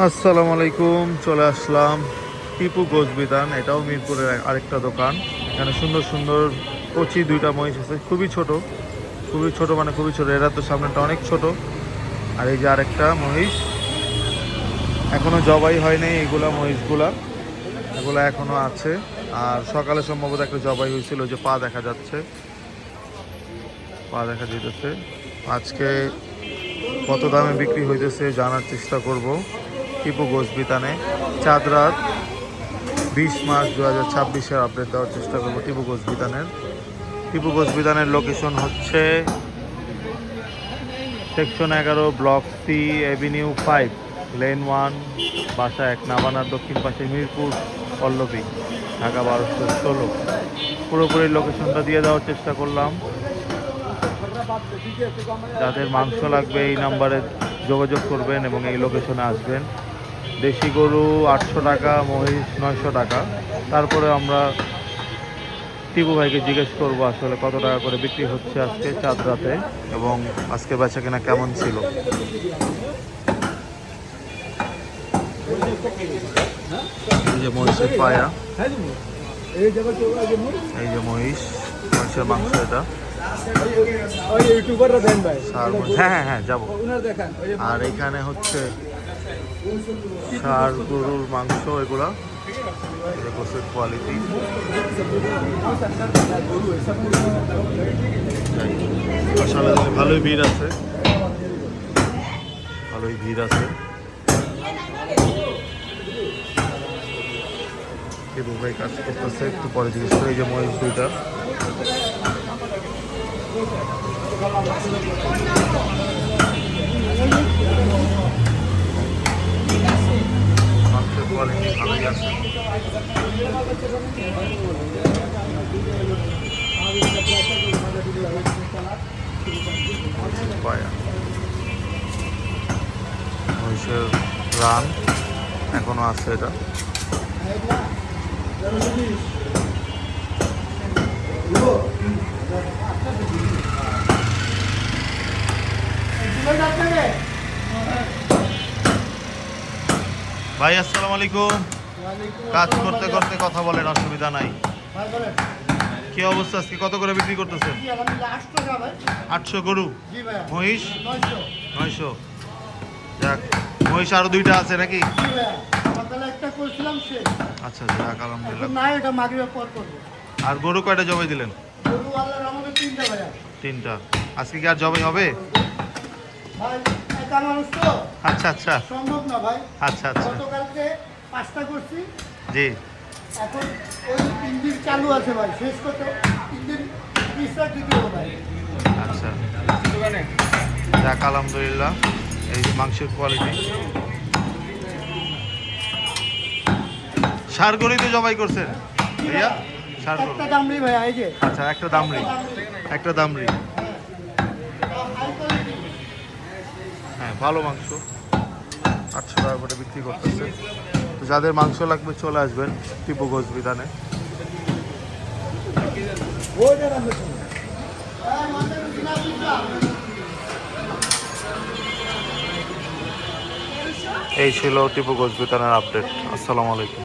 আসসালামু আলাইকুম, চলে আসলাম টিপু গোশ বিতান। এটাও মিরপুরের আরেকটা দোকান। এখানে সুন্দর সুন্দর কচি দুইটা মহিষ আছে, খুবই ছোট, খুবই ছোট, মানে খুবই ছোট। এরা তো সামনেটা অনেক ছোট। আর এই যে আরেকটা মহিষ এখনো জবাই হয়নি। এগুলা মহিষগুলা এগুলা এখনো আছে। আর সকালে সম্ভবত একটা জবাই হয়েছিল, যে পা দেখা যাচ্ছে, পা দেখা যেতেছে। আজকে কত দামে বিক্রি হইতেছে জানার চেষ্টা করব টিপু গোশ বিতানে। চাঁদ রাত 20 মার্চ 2026 আপডেট দেওয়ার চেষ্টা করবো টিপু গোশ বিতানের। টিপু গোশ বিতানের লোকেশন হচ্ছে section 11, block C, avenue 5, lane 1, বাসা 1, নাবানার দক্ষিণ পাশে, মিরপুর পল্লবী, ঢাকা 1216। পুরোপুরি লোকেশনটা দিয়ে দেওয়ার চেষ্টা করলাম। যাদের মাংস লাগবে এই নাম্বারে যোগাযোগ করবেন এবং এই লোকেশনে আসবেন। দেশি গরু 800 টাকা, মহিষ 900 টাকা। তারপরে আমরা টিপু ভাইকে জিজ্ঞেস করবো আসলে কত টাকা করে বিক্রি হচ্ছে আজকে চাঁদ রাতে, এবং আজকে বেচা কেনা কেমন ছিল। এই যে মহিষের পায়া, এই যে মহিষের মাংস, এটা হ্যাঁ হ্যাঁ হ্যাঁ যাবো। আর এখানে হচ্ছে ষাঁড় গরুর মাংস, এগুলা গোসের কোয়ালিটি। আসলে ভালোই ভিড় আছে, ভালোই ভিড় আছে। টিপু ভাই কাজ করতেছে, একটু পরে জিজ্ঞেস করে। এই যে মহিষ দুইটা, মাংসের কোয়ালিটি ভালোই আছে। পায়া মহিষের রান এখনো আছে। এটা ভাই আসসালামু আলাইকুম। কাজ করতে করতে কথা বলেন, অসুবিধা নাই। কি অবস্থা, আজকে কত করে বিক্রি করতেছেন? 800 গরু, মহিষ 900। যাক, মহিষ আরো দুইটা আছে নাকি? আচ্ছা যাক, আলহামদুলিল্লাহ। আর গরু কয়টা জবাই দিলেন? 3টা। আজকে কি আর জবাই হবে? আচ্ছা আচ্ছা, সম্ভব না ভাই। আচ্ছা আচ্ছা, গতকালকে 5টা করছি। জি। এখন ওই ইঞ্জিন চালু আছে ভাই, শেষ করতে ইঞ্জিন রিস্টার্ট দিতে হবে ভাই। আচ্ছা যাক, আলহামদুলিল্লাহ। এই যে মাংসের কোয়ালিটি, ষাঁড় গরুই তো জবাই করছেন ভাইয়া? ষাঁড় গরু, একটা দামড়ি ভাই, এই যে আচ্ছা একটা দামড়ি, একটা দামড়ি। হ্যাঁ ভালো মাংস, 800 টাকা করে বিক্রি করতেছে। তো যাদের মাংস লাগবে চলে আসবেন টিপু গোশ বিতানে। এই ছিল টিপু গোশ বিতানের আপডেট। আসসালামু আলাইকুম।